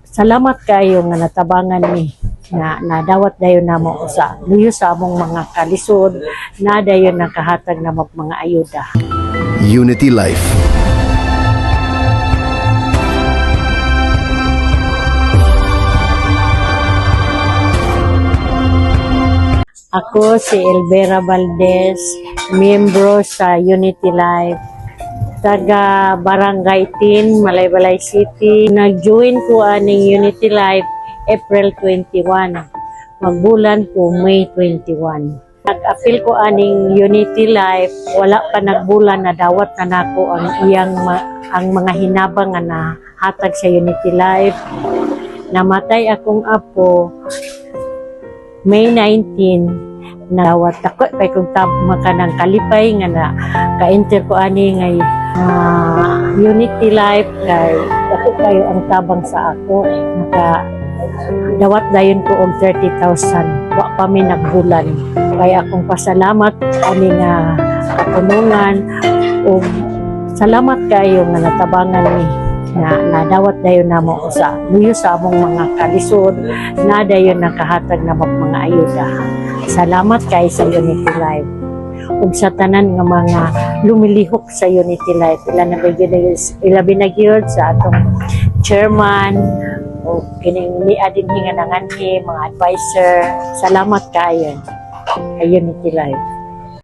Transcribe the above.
Salamat kayo nga natabangan ni na nadawat dayon namo sa luyo sa among mga kalisod na dayon nakahatag na mga ayuda. Unity Life. Ako si Elvera Valdez, miyembro sa Unity Life, taga Barangay 10, Malaybalay City. Nag-join ko aning Unity Life April 21, magbulan ko May 21. Nag-appeal ko aning Unity Life, wala pa nagbulan na dawat na nako ang mga hinabang nga nahatag sa Unity Life. Namatay akong apo May 19, nawat ako kay kung makanang kalipay nga na ka-enter ko ani ngay Unity Life kay ako kayo ang tabang sa ako naka dawat dayon ko og 30,000 wa pa mi nagbulan kay akong pasalamat ani nga kapunungan ug salamat kayo nga natabangan ni na nadawat dayon namo sa luyo sa among mga kalisod na dayon nakahatag na mga ayuda. Salamat kay sa Unity Life ug sa tanan nga mga lumilihok sa Unity Life. Ilabi na gyud sa atong chairman o kining ni adin hinganangan mga advisor. Salamat kayo kay Unity Life.